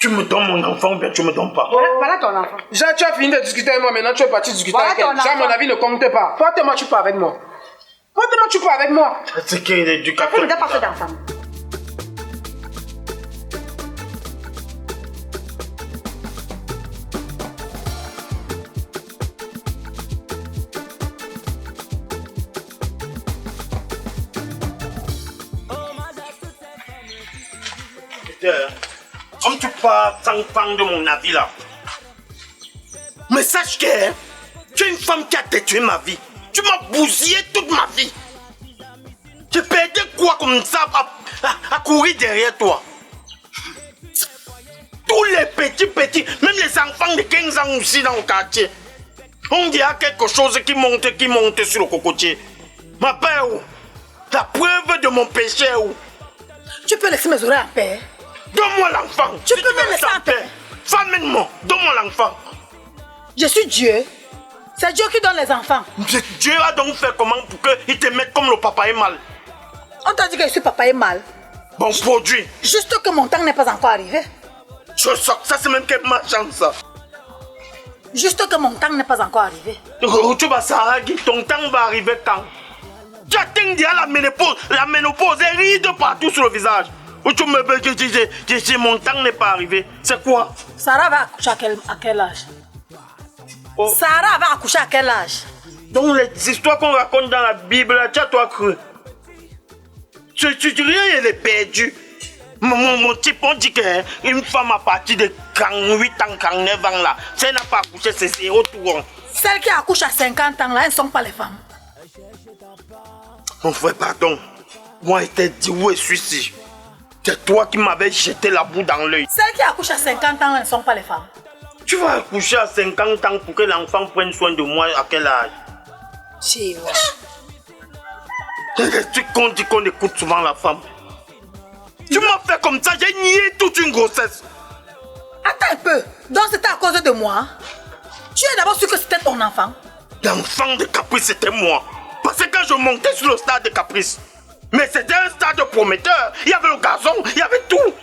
Tu me donnes mon enfant ou bien tu me donnes pas? Voilà ton enfant. Jean, tu as fini de discuter avec moi, maintenant tu es parti discuter Voilà avec elle. ton Jean, mon enfant. avis ne compte pas. Porte-moi, tu pars avec moi. Porte-moi, tu pars avec moi. C'est qui l'éducateur? Ne pas fait d'enfant. Comme tu parles sans prendre de mon avis là. Mais sache que tu es une femme qui a détruit ma vie. Tu m'as bousillé toute ma vie. Tu perdais quoi comme ça à courir derrière toi? Tous les petits, même les enfants de 15 ans aussi dans le quartier. On dirait quelque chose qui monte sur le cocotier. Ma père, la preuve de mon péché où? Tu peux laisser mes oreilles en paix. Donne-moi l'enfant. Tu peux me laisser en paix. Famine-moi. Donne-moi l'enfant. Je suis Dieu. C'est Dieu qui donne les enfants. Dieu a donc fait comment pour qu'il te mette comme le papa est mal? On t'a dit que je suis papa est mal. Bon produit. Juste que mon temps n'est pas encore arrivé. Je sors. Ça c'est même que ma chance. Ça. Juste que mon temps n'est pas encore arrivé. Tu vas s'arrêter. Ton temps va arriver quand? Tu atteins déjà la ménopause. La ménopause est ride partout sur le visage. Où tu me dis mon temps n'est pas arrivé. C'est quoi? Sarah va accoucher à quel âge? Oh. Sarah va accoucher à quel âge? Donc les histoires qu'on raconte dans la Bible, tu as toi cru. Rien, elle est perdue. Mon type, on dit qu'une femme à partir de 48 ans, 49 ans là, si elle n'a pas accouché, c'est zéro tour. Celles qui accouchent à 50 ans là, elles ne sont pas les femmes. Mon frère, pardon. Moi, je t'ai dit où je suis ici. C'est toi qui m'avais jeté la boue dans l'œil. Celles qui accouchent à 50 ans, elles ne sont pas les femmes. Tu vas accoucher à 50 ans pour que l'enfant prenne soin de moi à quel âge? C'est vrai. C'est des trucs qu'on dit qu'on écoute souvent la femme. Tu m'as fait comme ça, j'ai nié toute une grossesse. Attends un peu. Donc c'était à cause de moi? Tu es d'abord sûr que c'était ton enfant? L'enfant de Caprice, c'était moi. Parce que quand je montais sur le stade de Caprice, mais c'était un stade prometteur. Il y avait le gazon, il y avait tout.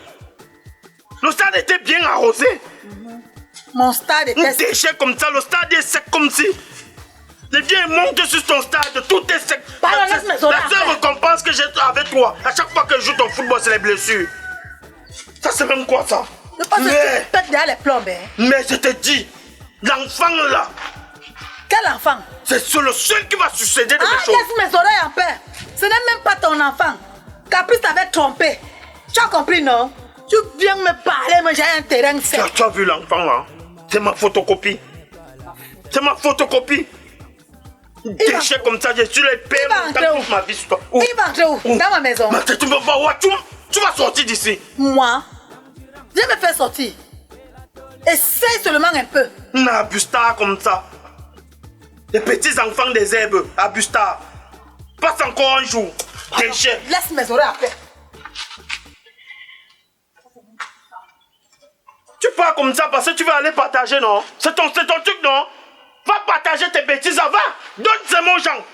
Le stade était bien arrosé. Mon stade était... Un déchet comme ça, le stade est sec comme si. Les vieux montent sur ton stade, tout est sec. Pardon, La laisse-moi seule récompense que j'ai avec toi, à chaque fois que je joue ton football, c'est les blessures. Ça, c'est même quoi ça? Je pense que tu pètes derrière les plombes. Hein? Mais je te dis, l'enfant là, Quel enfant? c'est le seul qui va succéder de mes choses. Laisse mes oreilles en paix. Ce n'est même pas ton enfant. Caprice t'avait trompé. Tu as compris, non? Tu viens me parler, mais j'ai un terrain sec. Tu as vu l'enfant là? C'est ma photocopie. C'est ma photocopie. Déchet comme ça, je suis le père dans toute ma vie sur toi. Il va entrer où? Dans ma maison. Mais tu me vas voir, tu vas sortir d'ici. Moi? Viens me faire sortir. Essaye seulement un peu. Abuse tard comme ça. Les petits enfants des herbes, abuse tard. Passe encore un jour. Déchet. Laisse mes oreilles en paix. Tu pars comme ça parce que tu vas aller partager, non? C'est ton truc, non? Va partager tes bêtises, va! Donne ces mots aux gens!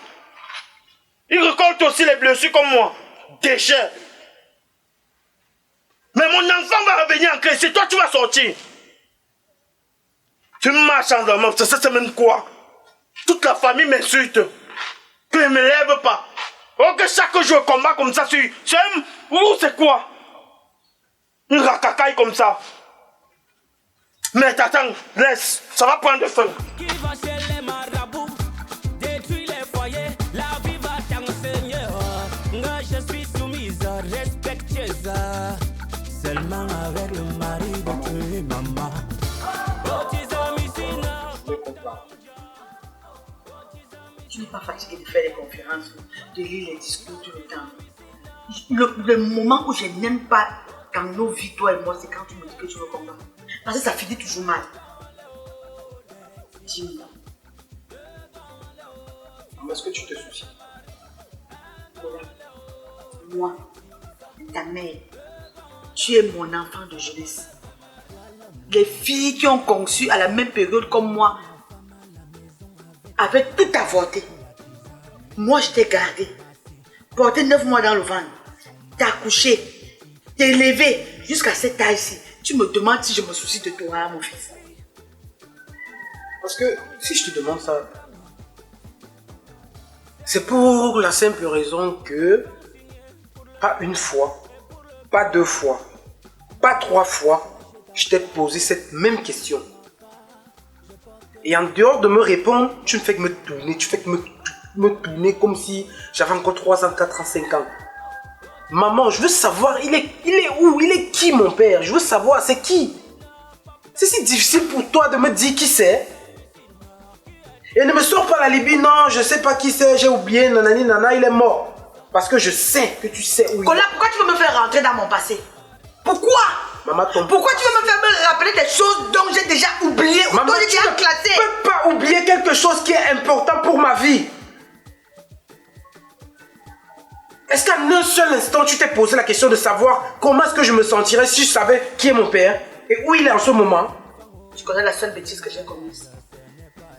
Ils récoltent aussi les blessures comme moi. Déchets. Mais mon enfant va revenir en classe, toi tu vas sortir. Tu marches en dormant, c'est même quoi? Toute la famille m'insulte. Que je ne me lève pas. Oh, que chaque jour je combat comme ça, c'est quoi? Une racacaille comme ça. Mais t'attends, laisse, ça va prendre feu. Qui va chez les marabouts, détruit les foyers, la vie va t'enseigner. Moi je suis soumise, respectueuse. Seulement avec le mari de maman. Tu n'es pas fatigué de faire les conférences, de lire les discours tout le temps. Le moment où je n'aime pas dans nos vies, toi et moi, c'est quand tu me dis que tu veux combattre. Parce que ça finit toujours mal. Dis-moi. Est-ce que tu te soucies? Moi, ta mère, tu es mon enfant de jeunesse. Les filles qui ont conçu à la même période comme moi avaient tout avorté. Moi, je t'ai gardé, porté 9 mois dans le ventre, t'as accouché, t'es élevé jusqu'à cet âge-ci. Tu me demandes si je me soucie de toi, mon fils. Parce que si je te demande ça, c'est pour la simple raison que pas une fois, pas deux fois, pas trois fois, je t'ai posé cette même question. Et en dehors de me répondre, tu ne fais que me tourner, tu fais que me tourner comme si j'avais encore 3 ans, 4 ans, 5 ans. Maman, je veux savoir, il est où? Il est qui mon père? Je veux savoir, c'est qui? C'est si difficile pour toi de me dire qui c'est. Et ne me sors pas la Libye, non, je sais pas qui c'est, j'ai oublié, nanani, nana, il est mort. Parce que je sais que tu sais où il Kola, est. pourquoi tu veux me faire rentrer dans mon passé? Pourquoi? Maman, Pourquoi tu veux me faire me rappeler des choses dont j'ai déjà oublié ou Maman, dont j'ai tu déjà ne classé? peux pas oublier quelque chose qui est important pour ma vie. Est-ce qu'à un seul instant, tu t'es posé la question de savoir comment est-ce que je me sentirais si je savais qui est mon père et où il est en ce moment? Tu connais la seule bêtise que j'ai commise?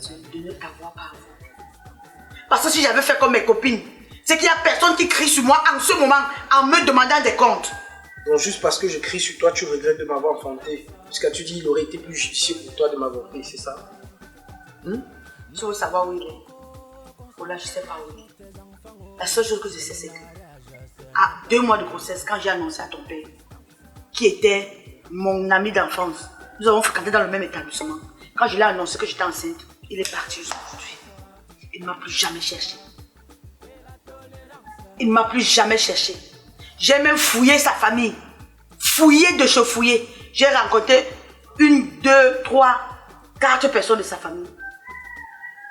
C'est de ne t'avoir pas avoué. Parce que si j'avais fait comme mes copines, c'est qu'il n'y a personne qui crie sur moi en ce moment en me demandant des comptes. Donc juste parce que je crie sur toi, tu regrettes de m'avoir enfanté. Puisque tu dis qu'il aurait été plus judicieux pour toi de m'avoir pris, c'est ça? Tu veux savoir où il est? Oh là, je ne sais pas où il est. La seule chose que je sais, c'est que à 2 mois de grossesse, quand j'ai annoncé à ton père, qui était mon ami d'enfance, nous avons fréquenté dans le même établissement. Quand je l'ai annoncé que j'étais enceinte, il est parti aujourd'hui. Il ne m'a plus jamais cherché. Il ne m'a plus jamais cherché. J'ai même fouillé sa famille. Fouillé de chez fouillé. J'ai rencontré 1, 2, 3, 4 personnes de sa famille.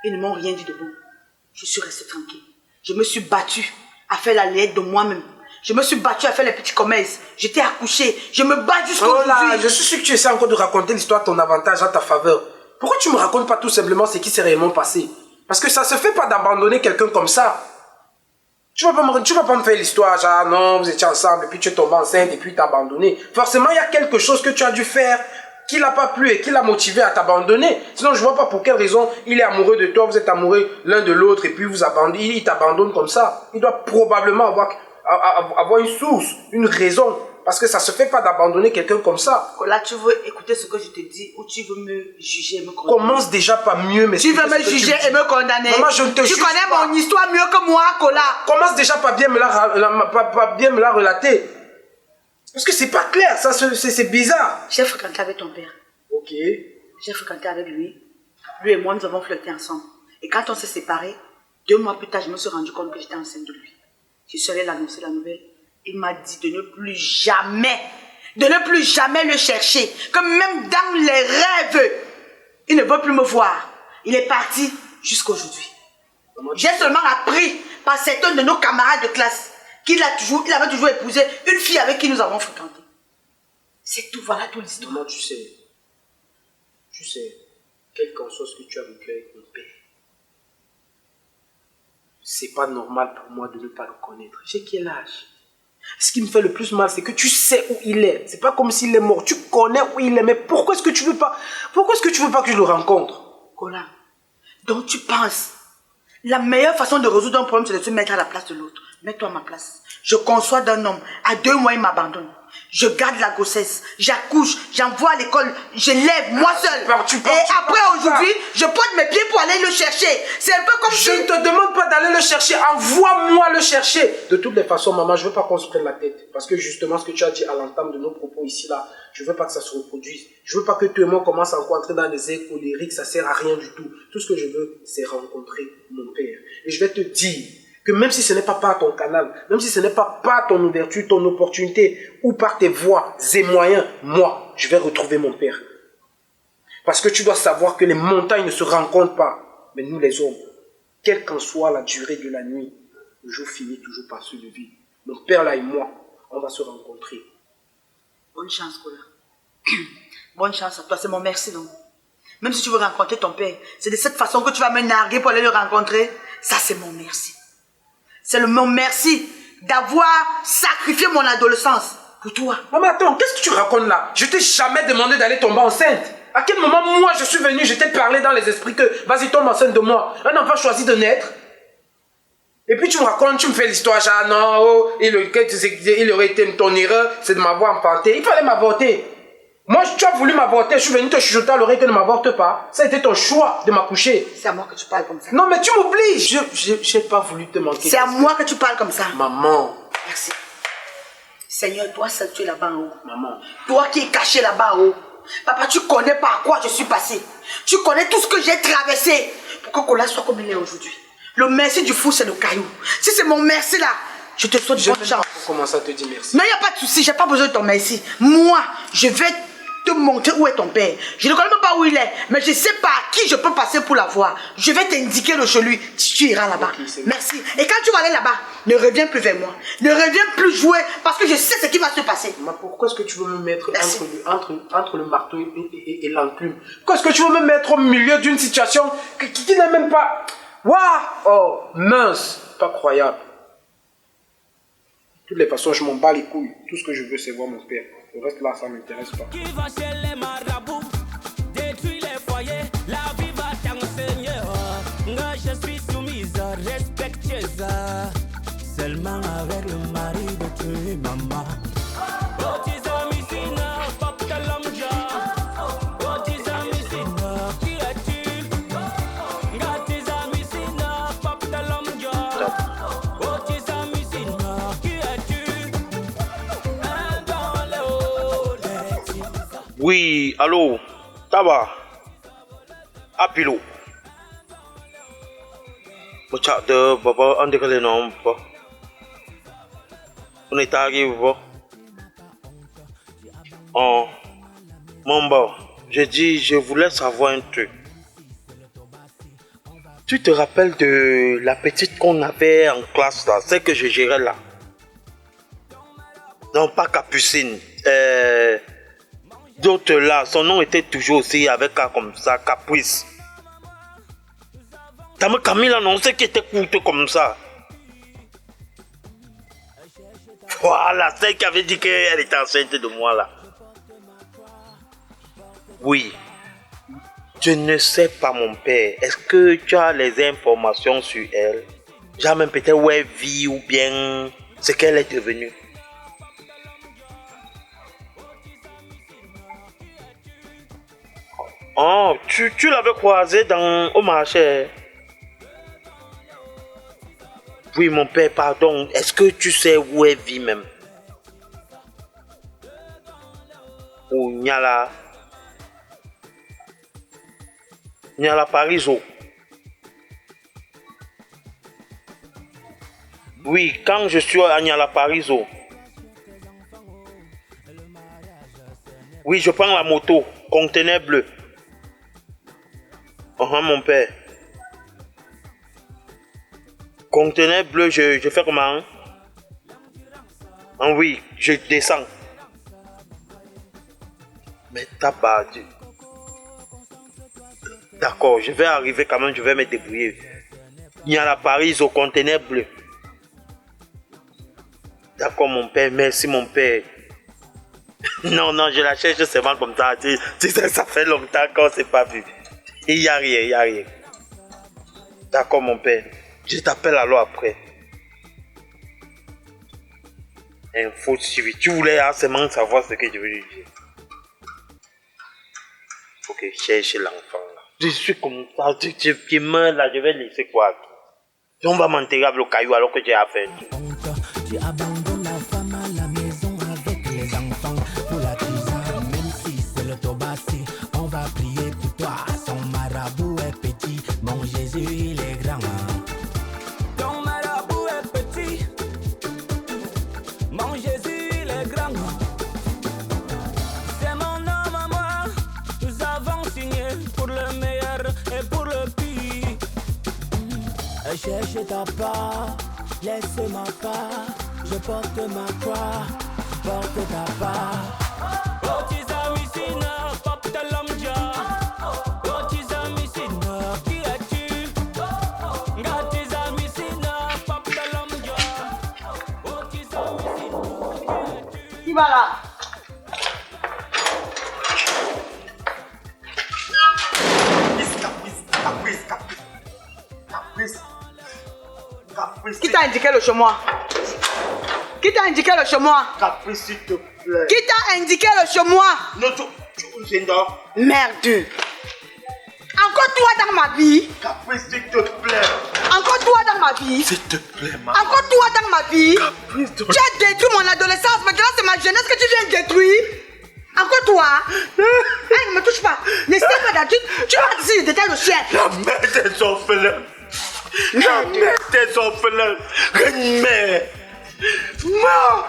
Ils ne m'ont rien dit de bon. Je suis restée tranquille. Je me suis battue à faire la lettre de moi-même. Je me suis battue à faire les petits commerces. J'étais accouchée. Je me bats jusqu'à Oh là, aujourd'hui. je suis sûr que tu essaies encore de raconter l'histoire à ton avantage, à ta faveur. Pourquoi tu me racontes pas tout simplement ce qui s'est réellement passé? Parce que ça se fait pas d'abandonner quelqu'un comme ça. Tu vas pas me faire l'histoire, genre non, vous étiez ensemble et puis tu es tombé enceinte et puis t'as abandonné. Forcément, il y a quelque chose que tu as dû faire qui l'a pas plu et qui l'a motivé à t'abandonner. Sinon, je vois pas pour quelle raison il est amoureux de toi, vous êtes amoureux l'un de l'autre et puis vous abandonnez, il t'abandonne comme ça. Il doit probablement avoir une source, une raison. Parce que ça se fait pas d'abandonner quelqu'un comme ça. Là, tu veux écouter ce que je te dis ou tu veux me juger et me condamner? Commence déjà pas mieux, mais Tu veux me juger et me condamner? Maman, je ne te Tu juge connais pas. mon histoire mieux que moi, Kola. Commence déjà pas bien me la relater. Parce que c'est pas clair, ça c'est bizarre. J'ai fréquenté avec ton père. Ok. J'ai fréquenté avec lui. Lui et moi, nous avons flirté ensemble. Et quand on s'est séparés, 2 mois plus tard, je me suis rendu compte que j'étais enceinte de lui. Je suis allée l'annoncer la nouvelle. Il m'a dit de ne plus jamais le chercher. Que même dans les rêves, il ne veut plus me voir. Il est parti jusqu'à aujourd'hui. J'ai seulement appris par certains de nos camarades de classe qu'il avait toujours épousé une fille avec qui nous avons fréquenté. C'est tout, voilà toute l'histoire. Maman, tu sais, quel qu'en soit ce que tu as vécu avec mon père, c'est pas normal pour moi de ne pas le connaître. J'ai quel âge? Ce qui me fait le plus mal, c'est que tu sais où il est. C'est pas comme s'il est mort. Tu connais où il est. Mais pourquoi est-ce que tu veux pas que je le rencontre? Kola, donc tu penses la meilleure façon de résoudre un problème, c'est de se mettre à la place de l'autre. Mets-toi à ma place. Je conçois d'un homme. À 2 mois, il m'abandonne. Je garde la grossesse. J'accouche. J'envoie à l'école. Je lève moi seule. Et après, aujourd'hui, je porte mes pieds pour aller le chercher. C'est un peu comme si... Je ne te demande pas d'aller le chercher. Envoie-moi le chercher. De toutes les façons, maman, je veux pas qu'on se prenne la tête. Parce que justement, ce que tu as dit à l'entame de nos propos ici, là, je veux pas que ça se reproduise. Je veux pas que toi et moi commence à entrer dans des airs colériques. Ça sert à rien du tout. Tout ce que je veux, c'est rencontrer mon père. Et je vais te dire que même si ce n'est pas par ton canal, même si ce n'est pas par ton ouverture, ton opportunité, ou par tes voies et moyens, moi, je vais retrouver mon père. Parce que tu dois savoir que les montagnes ne se rencontrent pas, mais nous les hommes, quelle qu'en soit la durée de la nuit, le jour finit toujours par se lever. Mon père là et moi, on va se rencontrer. Bonne chance, Kola. Bonne chance à toi, c'est mon merci donc. Même si tu veux rencontrer ton père, c'est de cette façon que tu vas me narguer pour aller le rencontrer. Ça, c'est mon merci. C'est mon merci d'avoir sacrifié mon adolescence pour toi. Maman, attends, qu'est-ce que tu racontes là? Je t'ai jamais demandé d'aller tomber enceinte. À quel moment, moi, je suis venu, je t'ai parlé dans les esprits que vas-y, tombe enceinte de moi. Un enfant choisi de naître. Et puis tu me racontes, tu me fais l'histoire, genre non, oh, il aurait été ton erreur, c'est de m'avoir enfanté. Il fallait m'avorter. Moi, tu as voulu m'avorter, je suis venu te chuchoter à l'oreille que ne m'avorte pas. Ça a été ton choix de m'accoucher. C'est à moi que tu parles comme ça. Non, mais tu m'obliges. Je n'ai pas voulu te manquer. C'est à moi que tu parles comme ça. Maman. Merci. Seigneur, toi seul, tu es là-bas en haut. Maman. Toi qui es caché là-bas en haut. Papa, tu connais par quoi je suis passé. Tu connais tout ce que j'ai traversé. Pour que Kola soit comme il est aujourd'hui. Le merci du fou, c'est le caillou. Si c'est mon merci là, je te souhaite bonne chance. Pour commencer à te dire merci. Non, il n'y a pas de souci, j'ai pas besoin de ton merci. Moi, je vais te montrer où est ton père. Je ne connais même pas où il est, mais je sais par qui je peux passer pour la voir. Je vais t'indiquer le chez lui. Tu iras là-bas. Okay, merci. Et quand tu vas aller là-bas, ne reviens plus vers moi. Ne reviens plus jouer parce que je sais ce qui va se passer. Mais pourquoi est-ce que tu veux me mettre entre le marteau et l'enclume? Pourquoi est-ce que tu veux me mettre au milieu d'une situation qui n'est même pas... Waouh! Oh, mince! Pas croyable. De toutes les façons, je m'en bats les couilles. Tout ce que je veux, c'est voir mon père. Le reste là, ça ne m'intéresse pas. Qui va chez les marabouts, détruit les foyers, la vie va t'enseigner. Moi, je suis soumise, respectueuse. Seulement avec le mari de tuer maman. Oui, allô, Taba, Apilo. Macam de bapa anda kali nom apa? On est arrivé apa? Oh, Mamba, je dis, je voulais savoir un truc. Tu te rappelles de la petite qu'on avait en classe là, celle que je gérais là? Non, pas Capucine. D'autres là, son nom était toujours aussi avec un comme ça, Caprice. T'as me Camille annoncé qu'il était courte comme ça. Voilà, celle qui avait dit qu'elle était enceinte de moi là. Oui. Je ne sais pas mon père. Est-ce que tu as les informations sur elle? Genre même peut-être où elle vit ou bien ce qu'elle est devenue. Oh, tu l'avais croisée au marché. Oui, mon père, pardon. Est-ce que tu sais où elle vit même? Ou Nyala Pariso. Oui, quand je suis à Nyala Pariso. Oui, je prends la moto, conteneur bleu. Mon père. Conteneur bleu, je fais comment? Ah oui, je descends. Mais t'as pas dit. D'accord, je vais arriver quand même, je vais me débrouiller. Il y a la Paris au conteneur bleu. D'accord, mon père, merci mon père. Non, je la cherche seulement comme ça. Tu sais, ça fait longtemps qu'on ne s'est pas vu. Il n'y a rien. D'accord, mon père. Je t'appelle alors après. Info suivi. Tu voulais seulement savoir ce que je veux lui dire. Ok, cherche l'enfant là. Je suis comme ça. Tu meurs là, je vais laisser quoi? On va m'enterrer avec le caillou alors que j'ai affaire. Tu abandonnes la femme à la maison avec les enfants pour la tisane, même si c'est le tobassi. On va prier pour toi, son marabout est petit, mon Jésus il est grand. Ton marabout est petit, mon Jésus il est grand. C'est mon homme à moi, nous avons signé pour le meilleur et pour le pire. Cherche ta part, laisse ma part, je porte ma croix, porte ta part. Oh, tu amissina, porte l'homme-dia. Oh, tu amissina, qui es-tu? Oh, tu amissina, porte l'homme-dia. Oh, tu amissina, qui es-tu? Qui va là? Caprice. Qui t'a indiqué le chemin? Qui t'a indiqué le chemin? Caprice, s'il te plaît. Qui t'a indiqué le chemin? Non, Merde. Encore toi dans ma vie. Caprice, s'il te plaît. Encore toi dans ma vie. S'il te plaît, maman. Encore toi dans ma vie. Caprice, Tu as détruit mon adolescence. Maintenant, c'est ma jeunesse que tu viens de détruire. Encore toi. Hey, ne me touche pas. Ne sais pas d'habitude. Tu vas ici, le détail de chien. La mère des orphelins. La mère des orphelins. Une mère. Maman.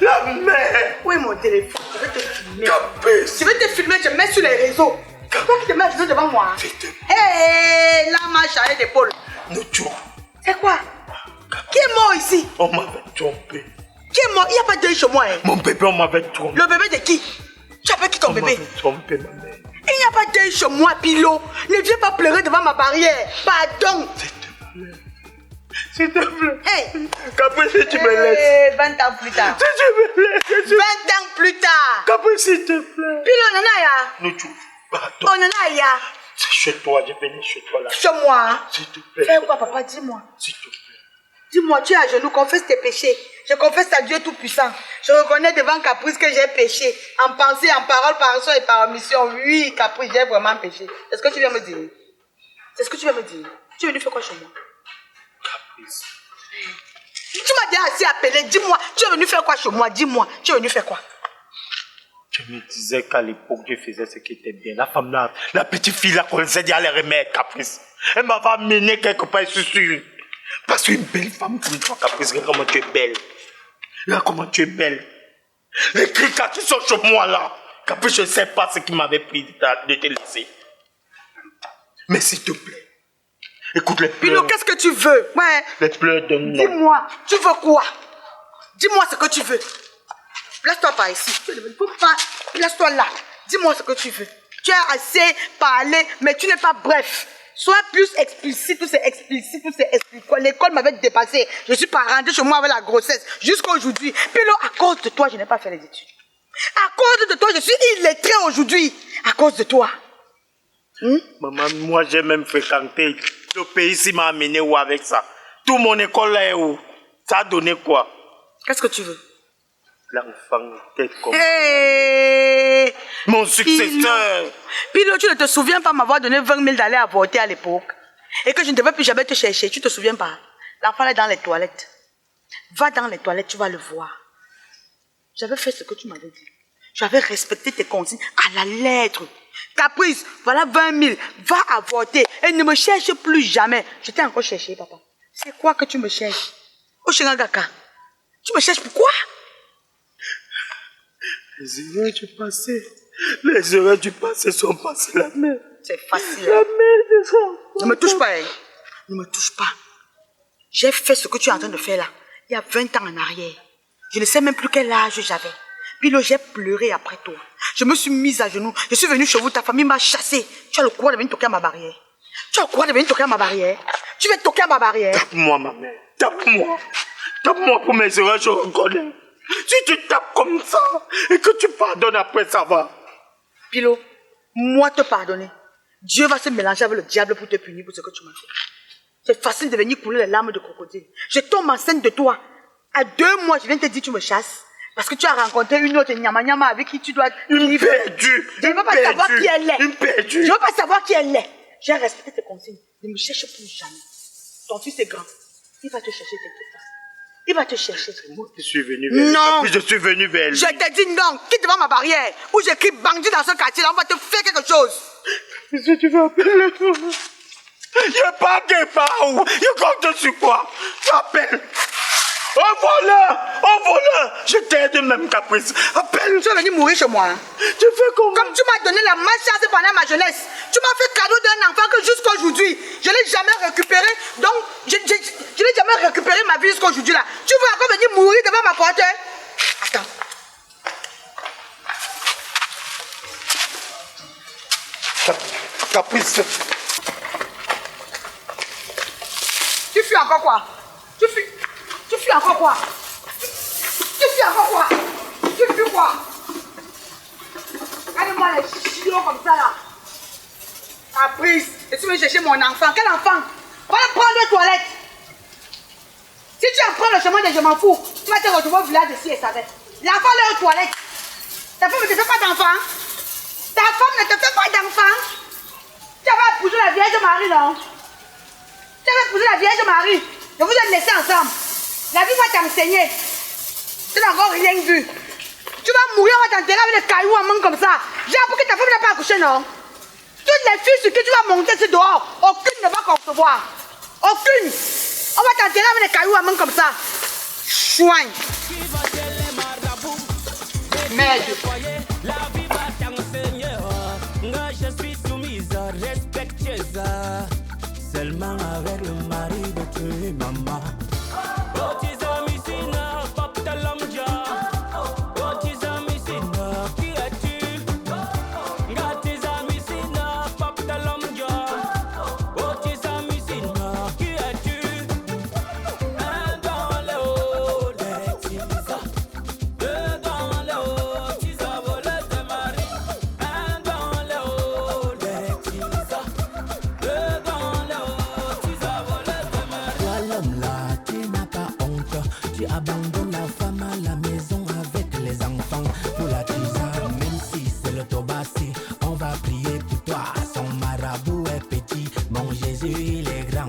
La mère. Où est mon téléphone? Je vais te filmer. Caprice. Je vais te filmer, je mets sur les réseaux. Toi qui te mets juste devant moi. Hé, la marche à l'épaule. Nous tuons. C'est quoi? Qui est mort ici? On m'avait trompé. Qui est mort? Il n'y a pas de deuil chez moi. Hein. Mon bébé, on m'avait trompé. Le bébé de qui? Tu appelles qui ton bébé? On m'avait trompé, ma mère. Il n'y a pas de deuil chez moi, Pilo. Ne viens pas pleurer devant ma barrière. Pardon. S'il te plaît. S'il te plaît. Hey. Caprice, si tu me laisses. 20 ans plus tard. Si tu me laisses. 20 ans plus tard. Caprice, s'il te plaît. Pilo, Nanaya. Nous tuons. Pardon. Oh, Nanaya. C'est chez toi, j'ai venu chez toi là. Chez moi. S'il te plaît. Fais quoi, papa? Dis-moi. S'il te plaît. Dis-moi, tu es à genoux, confesse tes péchés. Je confesse à Dieu Tout-Puissant. Je reconnais devant Caprice que j'ai péché. En pensée, en parole, par action et par omission. Oui, Caprice, j'ai vraiment péché. C'est ce que tu viens me dire. C'est ce que tu viens me dire. Tu es venu faire quoi chez moi? Caprice. Tu m'as déjà assez appelé. Dis-moi, tu es venu faire quoi chez moi? Dis-moi, tu es venu faire quoi? Je me disais qu'à l'époque, je faisais ce qui était bien. La femme là, la petite fille là, qu'on s'est dit à les remettre, Caprice. Elle m'avait amené quelque part, je suis sûr. Parce qu'une belle femme comme toi, Caprice, regarde comment tu es belle. Regarde comment tu es belle. Les cris qui sont chez moi là. Caprice, je ne sais pas ce qui m'avait pris de te laisser. Mais s'il te plaît, écoute les pleurs. Pilo, qu'est-ce que tu veux? Ouais. Les pleurs d'un homme. Dis-moi, tu veux quoi? Dis-moi ce que tu veux. Place-toi par ici. Tu ne peux pas. Place-toi là. Dis-moi ce que tu veux. Tu as assez parlé, mais tu n'es pas bref. Sois plus explicite ou c'est explicite ou c'est explicite. L'école m'avait dépassé. Je suis pas rentrée chez moi avec la grossesse jusqu'à aujourd'hui. Puis là, à cause de toi, je n'ai pas fait les études. À cause de toi, je suis illettrée aujourd'hui. À cause de toi. Maman, moi j'ai même fréquenté. Le pays ici m'a amené où avec ça? Tout mon école là est où? Ça a donné quoi? Qu'est-ce que tu veux? L'enfant tête comme Hey, mon successeur. Pilo, tu ne te souviens pas m'avoir donné 20 000 d'aller avorter à l'époque? Et que je ne devais plus jamais te chercher, tu ne te souviens pas? L'enfant est dans les toilettes. Va dans les toilettes, tu vas le voir. J'avais fait ce que tu m'avais dit. J'avais respecté tes consignes à la lettre. Caprice, voilà 20 000, va avorter et ne me cherche plus jamais. Je t'ai encore cherché, papa. C'est quoi que tu me cherches? Oshingagaka, tu me cherches pourquoi? Les erreurs du passé. Les erreurs du passé sont passées la mer. C'est facile. La mer des enfants. Ne me touche pas, hein. Ne me touche pas. J'ai fait ce que tu es en train de faire là, il y a 20 ans en arrière. Je ne sais même plus quel âge j'avais. Puis là, j'ai pleuré après toi. Je me suis mise à genoux. Je suis venue chez vous, ta famille m'a chassé. Tu as le courage de venir toquer à ma barrière. Tu as le courage de venir toquer à ma barrière. Tu veux toquer à ma barrière. Tape-moi, ma mère. Tape-moi. Tape-moi pour mes erreurs, je reconnais. Si tu tapes comme ça et que tu pardonnes après, ça va. Pilo, moi te pardonner. Dieu va se mélanger avec le diable pour te punir pour ce que tu m'as fait. C'est facile de venir couler les larmes de crocodile. Je tombe enceinte de toi. À 2 mois, je viens te dire tu me chasses. Parce que tu as rencontré une autre nyama avec qui tu dois... Une perdue. Je ne veux pas savoir qui elle est. Une perdue. Je ne veux pas savoir qui elle est. J'ai respecté tes consignes. Ne me cherche plus jamais. Ton fils est grand. Il va te chercher quelque part. Il va te chercher. Moi, je suis venu vers non. lui. Je suis venu vers lui. Je t'ai dit non. Quitte devant ma barrière. Ou j'écris bandit dans ce quartier-là. On va te faire quelque chose. Qu'est-ce que tu vas appeler toi? Il n'y a pas de où. Il compte sur quoi? Tu appelles. Oh voleur! Je t'aide même, Caprice. Appelle. Tu es venu mourir chez moi. Hein? Tu fais comment? Comme tu m'as donné la malchance pendant ma jeunesse, tu m'as fait cadeau d'un enfant que jusqu'à aujourd'hui, je ne l'ai jamais récupéré. Donc, je n'ai jamais récupéré ma vie jusqu'à aujourd'hui là. Tu veux encore venir mourir devant ma porte? Attends. Caprice. Tu fuis encore quoi? Tu fuis encore quoi? Tu fuis encore quoi? Tu fuis quoi? Regardez-moi les chiots comme ça là. Caprice, et tu veux chercher mon enfant? Quel enfant? Va le prendre aux toilettes. Si tu apprends le chemin de je m'en fous, tu vas te retrouver au village de ci et ça va. L'enfant est aux toilettes. Ta femme ne te fait pas d'enfant? Vierge Marie, non? Tu avais épousé la Vierge Marie. Je vous ai laissé ensemble. La vie va t'enseigner. Tu n'as encore rien vu. Tu vas mourir, on va t'enterrer avec des cailloux en main comme ça. J'ai appris que ta femme n'a pas accouché, non? Toutes les filles sur qui tu vas monter ici dehors, aucune ne va concevoir. Aucune. On va t'enterrer avec des cailloux en main comme ça. Chouin. Merde. La vie va t'enseigner. Moi, je suis soumise, respectueuse. Seulement avec le mari de tu, maman. Oh, tu es missine, pop de l'homme. Oh, tu es missine, qui es-tu? Oh, tu es missine, pop de l'homme. Oh, tu es missine, qui es-tu? Dans le haut, les tisas. Dans le haut, tisas volé de mari. Dans le haut, les tisas. Dans le haut, tisas volé de mari. Toi, l'homme là, tu n'as pas honte. Tu abandonnes la femme à la maison avec les enfants pour la tisa. Même si c'est le tobassi, on va prier pour toi. Son marabout est petit, mon Jésus il est grand.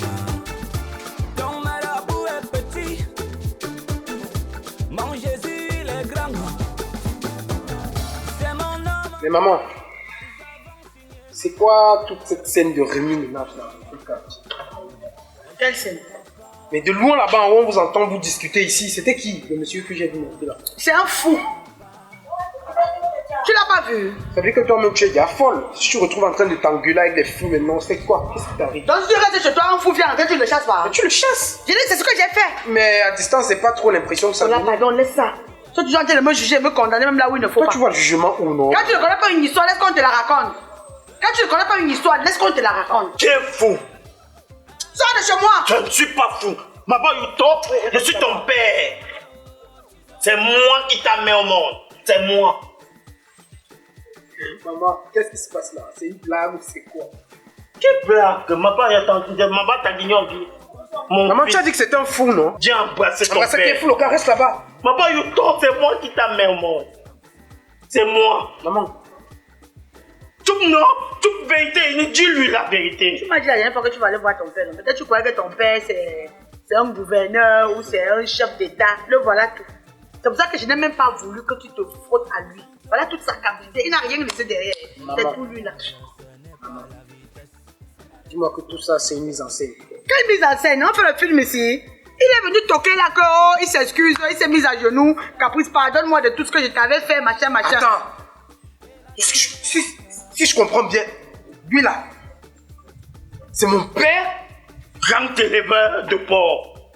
Ton marabout est petit, mon Jésus il est grand. C'est mon homme. Mais maman, c'est quoi toute cette scène de rémunénage là? Quelle scène? Mais de loin là-bas, on vous entend vous discuter ici. C'était qui, le monsieur que j'ai vu monter là? C'est un fou. Tu l'as pas vu? Ça veut dire que toi-même tu es déjà folle. Si tu te retrouves en train de t'engueuler avec des fous maintenant, c'est quoi? Qu'est-ce qui t'arrive? Donc si tu restes chez toi, un fou vient entrer, tu le chasses pas. Mais tu le chasses. Je dis, c'est ce que j'ai fait. Mais à distance, c'est pas trop l'impression que ça Voilà, donne. pardon, laisse ça. Si tu es en train de me juger, me condamner même là où il ne faut Toi, pas. tu vois le jugement ou non? Quand tu ne connais pas une histoire, laisse qu'on te la raconte. Quand tu ne connais pas une histoire, laisse qu'on te la raconte. Tu es fou. Sors de chez moi. Je ne suis pas fou. Maman Yuto, je suis ton père. C'est moi qui t'a mis au monde. C'est moi. Maman, qu'est-ce qui se passe là? C'est une blague ou c'est quoi? Quelle blague? Maman t'a dit en vie. Maman, tu as dit que c'était un fou, non? Viens embrasser ton Embrasse qui est père. fou, le gars reste là-bas. Maman Yuto, c'est moi qui t'a mis au monde. C'est moi. Maman. Toute vérité, dis-lui la vérité. Tu m'as dit la dernière fois que tu vas aller voir ton père. Peut-être tu croyais que ton père c'est un gouverneur ou c'est un chef d'État. Le voilà tout. C'est pour ça que je n'ai même pas voulu que tu te frottes à lui. Voilà toute sa capacité. Il n'a rien laissé derrière. C'est tout lui là. Dis-moi que tout ça, c'est une mise en scène. Quelle mise en scène? On fait le film ici. Il est venu toquer là que oh, il s'excuse, il s'est mis à genoux. Caprice, pardonne-moi de tout ce que je t'avais fait, machin. Attends. Si je comprends bien, lui là, c'est mon père. Grand éleveur de porc.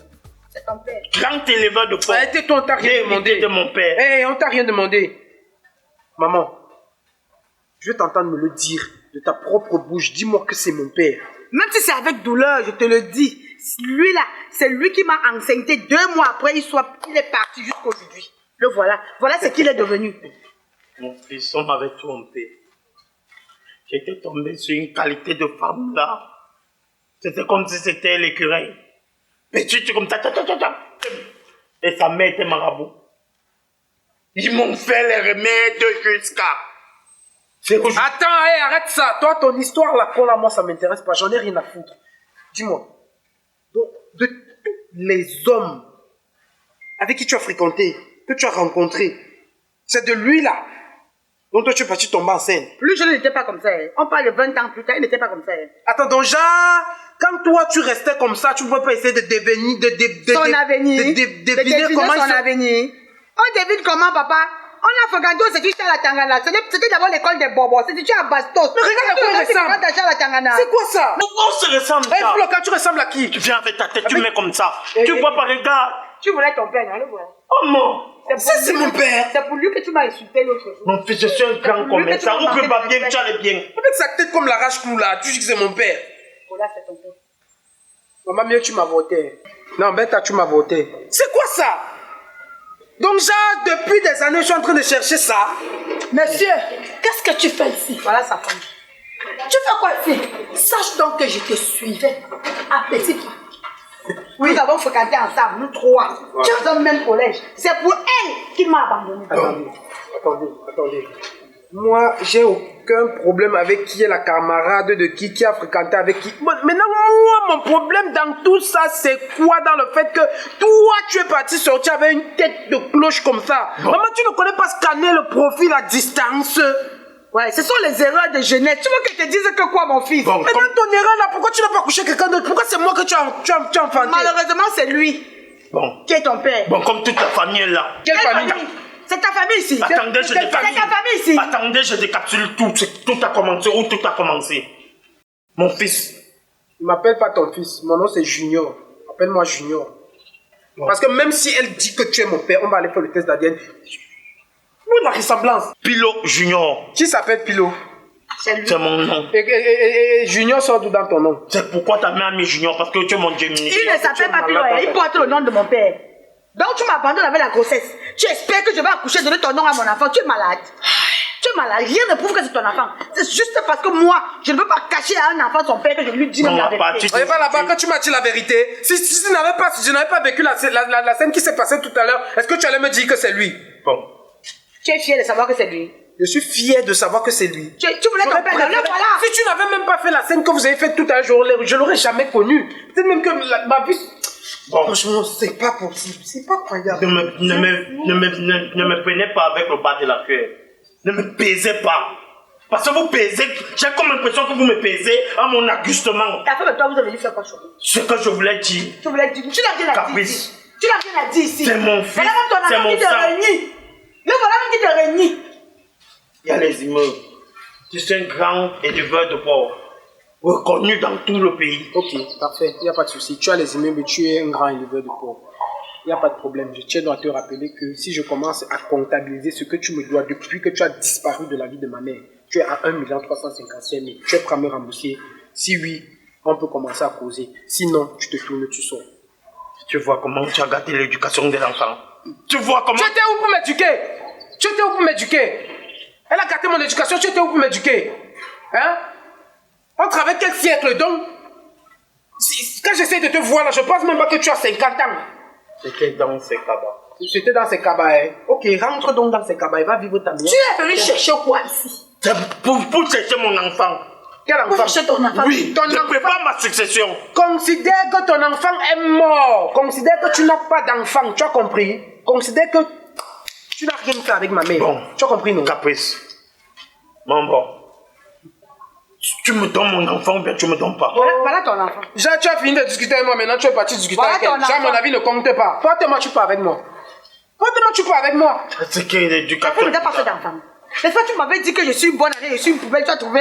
C'est ton père. Grand éleveur de porc. Arrêtez, toi, on t'a rien demandé. de mon père. Hé, on t'a rien demandé. Maman, je vais t'entendre me le dire de ta propre bouche. Dis-moi que c'est mon père. Même si c'est avec douleur, je te le dis. Lui là, c'est lui qui m'a enceinte 2 mois après, il est parti jusqu'aujourd'hui. Le voilà. Voilà ce qu'il est devenu. Mon fils, on m'avait trompé. J'étais tombé sur une qualité de femme là. C'était comme si c'était l'écureuil. Petite comme ça. Et sa mère était marabout. Ils m'ont fait les remèdes jusqu'à. Attends, hé, arrête ça. Toi, ton histoire là, moi, ça m'intéresse pas. J'en ai rien à foutre. Dis-moi. Donc, de tous les hommes avec qui tu as fréquenté, que tu as rencontré, c'est de lui là. Donc toi, tu es parti tomber enceinte. Lui, je n'étais pas comme ça. On parle de 20 ans plus tard, il n'était pas comme ça. Attends, donc genre, quand toi, tu restais comme ça, tu ne pouvais pas essayer de devenir... Son avenir. De deviner comment son avenir. On devine comment, papa? On a fréquenté au Séduit à la Tangana. C'était d'abord l'école des bobos. C'était à Bastos. Mais regarde à quoi il ressemble. C'est quoi ça? On se ressemble Hé, ça. Floka, tu ressembles à qui? Tu viens avec ta tête, tu mets comme ça. Tu vois par regard. Tu voulais ton père, non? Le voilà. Oh non. Ça, c'est mon père. C'est pour lui que tu m'as insulté l'autre jour. Mon fils, je suis un grand commerçant. On peut pas bien, tu allais bien. Avec sa tête comme la rage-clou là, tu dis que c'est mon père. Voilà, c'est ton père. Maman, mieux tu m'as voté. Non, Beta, tu m'as voté. C'est quoi ça? Donc, genre, depuis des années, je suis en train de chercher ça. Monsieur, qu'est-ce que tu fais ici? Voilà sa femme. Tu fais quoi ici? Sache donc que je te suivais à petit pas. Oui, nous avons fréquenté ensemble, nous trois. Tu es dans le même collège. C'est pour elle qu'il m'a abandonné. Attendez. Moi, j'ai aucun problème avec qui est la camarade de qui a fréquenté avec qui. Bon, maintenant, moi, mon problème dans tout ça, c'est quoi dans le fait que toi, tu es parti sortir avec une tête de cloche comme ça. Bon. Maman, tu ne connais pas scanner le profil à distance. Ouais, ce sont les erreurs de jeunesse. Tu veux que je te dise que quoi, mon fils? Bon, Mais dans ton erreur là, pourquoi tu n'as pas couché quelqu'un d'autre? Pourquoi c'est moi que tu as enfanté? Malheureusement, c'est lui Bon. qui est ton père. Bon, comme toute la famille est là. Quelle famille? C'est ta famille ici. Attendez, je C'est ta décapsule. famille ici. Attendez, je décapsule tout. Tout a commencé. Où tout a commencé? Mon fils. Ne m'appelle pas ton fils. Mon nom c'est Junior. Appelle-moi Junior. Bon. Parce que même si elle dit que tu es mon père, on va aller faire le test d'ADN. Où la ressemblance? Pilo Junior. Qui s'appelle Pilo? C'est lui. C'est mon nom. Et Junior sort d'où dans ton nom? C'est pourquoi ta mère a mis Junior, parce que tu es mon Gemini. Il ne s'appelle pas Pilo, il porte le nom de mon père. Donc tu m'abandonnes avec la grossesse. Tu espères que je vais accoucher, donner ton nom à mon enfant. Tu es malade. Tu es malade. Rien ne prouve que c'est ton enfant. C'est juste parce que moi, je ne veux pas cacher à un enfant son père que je lui dis même la vérité. On n'est pas là-bas quand tu m'as dit la vérité. Si je n'avais pas vécu la scène qui s'est passée tout à l'heure, est-ce que tu allais me dire que c'est lui? Bon. Tu es fier de savoir que c'est lui. Je suis fier de savoir que c'est lui. Tu voulais ton père, le voilà. Si tu n'avais même pas fait la scène que vous avez faite tout à l'heure, je l'aurais jamais connu. Peut-être même que ma vie... Bon. Franchement, c'est pas possible. C'est pas croyable. Ne me prenez pas avec le bas de la cuillère. Ne me pesez pas. Parce que vous pesez, j'ai comme l'impression que vous me pesez à mon ajustement. Ta femme et toi, vous avez venu faire quoi, chérie? Ce que je voulais dire. Tu voulais dire, tu n'as rien à dire Caprice. ici. Tu n'as rien à dire ici. C'est mon fils, Voilà même ton c'est enfant mon qui te sang. réunit. Le voilà même qui te réunit. Il y a les immeubles. Je suis un grand éleveur de porc. Reconnu dans tout le pays. Ok, parfait. Il n'y a pas de souci. Tu as les immeubles et tu es un grand éleveur de porc. Il n'y a pas de problème. Je tiens à te rappeler que si je commence à comptabiliser ce que tu me dois depuis que tu as disparu de la vie de ma mère, tu es à 1 355 000. Tu es prêt à me rembourser? Si oui, on peut commencer à causer. Sinon, tu te tournes, tu sors. Tu vois comment tu as gâté l'éducation des enfants. Tu vois comment... Tu étais où pour m'éduquer? Tu étais où pour m'éduquer? Elle a gâté mon éducation, tu étais où pour m'éduquer? Hein? Entre avec quel siècle donc? Quand j'essaie de te voir là, je pense même pas que tu as 50 ans. C'était dans ces cabas. C'était dans ces cabas. Ok, rentre donc dans ces cabas et va vivre ta vie. Tu es venu chercher quoi ici? C'est pour chercher mon enfant. Quel Pour enfant? chercher ton enfant. Oui, Ton je enfant. prépare ma succession. Considère que ton enfant est mort. Considère que tu n'as pas d'enfant. Tu as compris? Considère que tu n'as rien fait avec ma mère. Bon. Tu as compris, non? Caprice. Bon. Tu me donnes mon enfant ou bien tu me donnes pas? Voilà ton enfant. Déjà, tu as fini de discuter avec moi, maintenant tu es parti discuter Voilà avec elle. ton Déjà, enfant. mon avis ne compte pas. Toi, tu parles avec moi. Tu parles avec moi. C'est que Ta l'éducation... femme n'a pas fait d'enfant. N'est-ce pas, tu m'avais dit que je suis une bonne année, je suis une poubelle, tu as trouvé.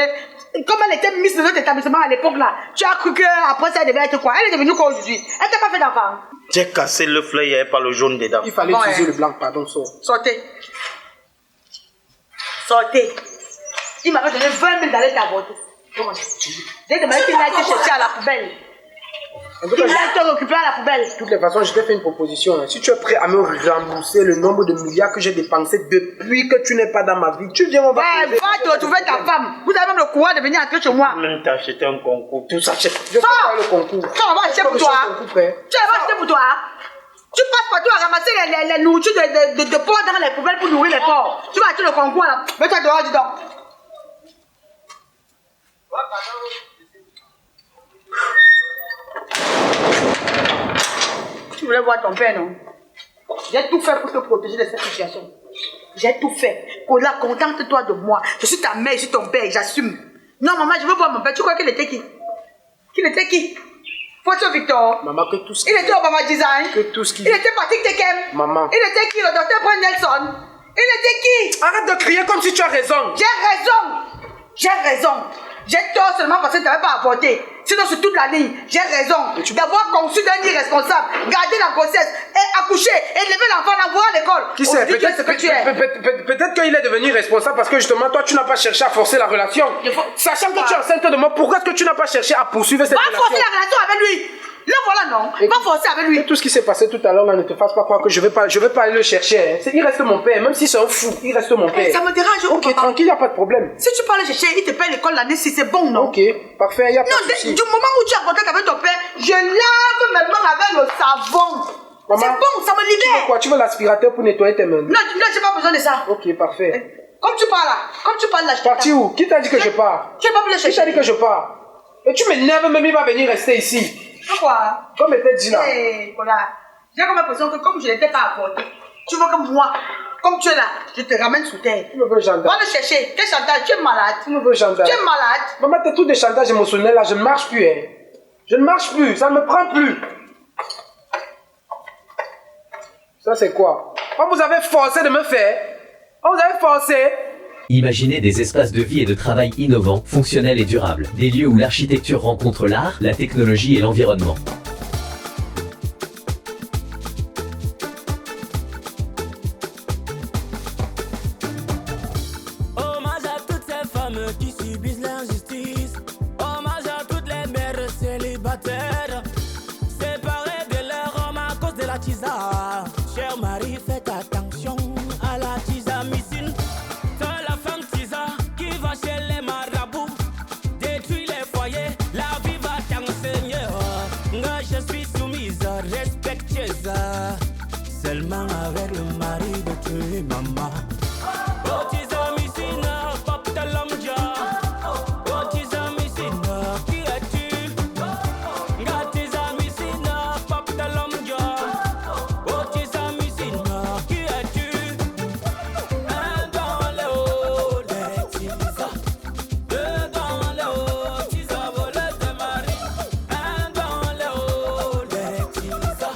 Comme elle était mise dans notre établissement à l'époque là, tu as cru qu'après ça elle devait être quoi? Elle est devenue quoi aujourd'hui? Elle t'a pas fait d'enfant. J'ai cassé le fleur, il n'y avait pas le jaune dedans. Il fallait Bon, utiliser hein. le blanc, pardon, sort. Sortez. Sortez. Il m'avait donné 20 000 d'aller t'avorter. J'ai demandé qu'il a été cherché à la poubelle. En tout Il cas, a été récupéré à la poubelle. de toutes les façons, je t'ai fait une proposition. Si tu es prêt à me rembourser le nombre de milliards que j'ai dépensé depuis que tu n'es pas dans ma vie, tu viens, on va Ouais, causer. va te retrouver ta femme. Vous avez même le courage de venir entrer chez moi. Même t'as acheté un concours, tout ça. Je fais pas le concours. Ça, on va acheter pour Je fais toi. le concours, frère. Tu vas acheter pour toi. Tu passes partout à ramasser les nourritures de porc dans les poubelles pour nourrir les porcs. Tu vas acheter le concours là. Mets-toi dehors, dis donc. Tu voulais voir ton père, non? J'ai tout fait pour te protéger de cette situation. J'ai tout fait. Kola, contente-toi de moi. Je suis ta mère, je suis ton père, j'assume. Non, maman, je veux voir mon père. Tu crois qu'il était qui? Qu'il était qui? Photo Victor. Maman, que tout ce Il était au Obama Design. Que tout ce qui... Il était Patrick Tekem. Maman. Il était qui, le docteur Brand Nelson? Il était qui? Arrête de crier comme si tu as raison. J'ai raison. J'ai raison. J'ai tort seulement parce que tu n'avais pas avorté. Sinon, sur toute la ligne, j'ai raison d'avoir conçu d'un irresponsable, garder la grossesse, et accoucher, et lever l'enfant, l'envoyer à l'école. Qui sait, Aujourd'hui, tu es ce que tu es. peut-être qu'il est devenu responsable parce que justement, toi, tu n'as pas cherché à forcer la relation. Sachant que tu es enceinte de moi, pourquoi est-ce que tu n'as pas cherché à poursuivre cette Va relation? forcer la relation avec lui. Le voilà, non. Va forcer avec lui. Et tout ce qui s'est passé tout à l'heure, là, ne te fasse pas croire que je vais pas aller le chercher. Hein. Il reste mon père, même si c'est un fou, il reste mon père. Ça me dérange. Ok, papa. tranquille, il n'y a pas de problème. Si tu parles chercher, il te paye l'école l'année si c'est bon, non? Ok, parfait, il n'y a pas Non, de souci. du moment où tu as contact avec ton père, je lave mes mains avec le savon. Maman, C'est bon, ça me Tu veux libère. quoi? Tu veux l'aspirateur pour nettoyer tes mains? Non, j'ai pas besoin de ça. Ok, parfait. Comme tu parles là, comme tu parles là, je Parti où? Qui t'a dit que je pars? Tu n'as pas pu le Qui t'a chercher. dit que je pars? Et tu m'énerves même, il va venir rester ici. Pourquoi? Comme était dit là. Hey, voilà. J'ai comme l'impression que comme je n'étais pas apporté, tu veux que moi, comme tu es là, je te ramène sous terre. Tu me veux gendarme. Va le chercher. Quel chantage? Tu es malade. Tu me veux gendarme. Tu es malade. Maman, t'es tout des chantages émotionnels là, je ne marche plus. Hein. Je ne marche plus, ça ne me prend plus. Ça c'est quoi? On vous avez forcé de me faire. On vous avez forcé. Imaginez des espaces de vie et de travail innovants, fonctionnels et durables. Des lieux où l'architecture rencontre l'art, la technologie et l'environnement. Hommage à toutes ces femmes qui subissent l'injustice. Hommage à toutes les mères célibataires, séparées de leur homme à cause de la tisa. Cher mari, faites attention à la tisa missine. C'est la femme tisa qui va chez les marabouts, détruit les foyers, la vie va t'enseigner. Moi je suis soumise, respectueuse, seulement avec le mari de tuer maman. Oh tisa missine, pop de l'homme dia. Oh tisa missine, qui es-tu? Nga tisa missine, pop de l'homme dia. Oh tisa missine, qui es-tu? Un dans le haut des tisa, deux dans le haut, tisa voleur de mari. Un dans le haut des tisa,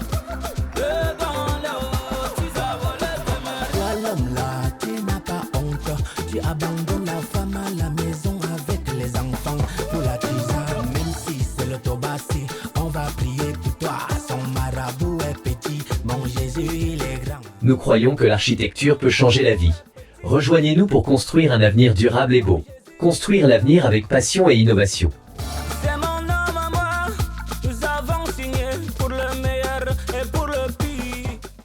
deux dans le haut, tisa voleur de mari. Toi l'homme là, tu n'as pas honte, tu abandonnes la femme à la maison avec les enfants pour la tisa, même si c'est le tobassi, on va prier pour toi. Son marabout est petit, mon Jésus il est grand. Nous croyons que l'architecture peut changer la vie. Rejoignez-nous pour construire un avenir durable et beau. Construire l'avenir avec passion et innovation. C'est mon homme à moi, nous avons signé pour le meilleur et pour le pire.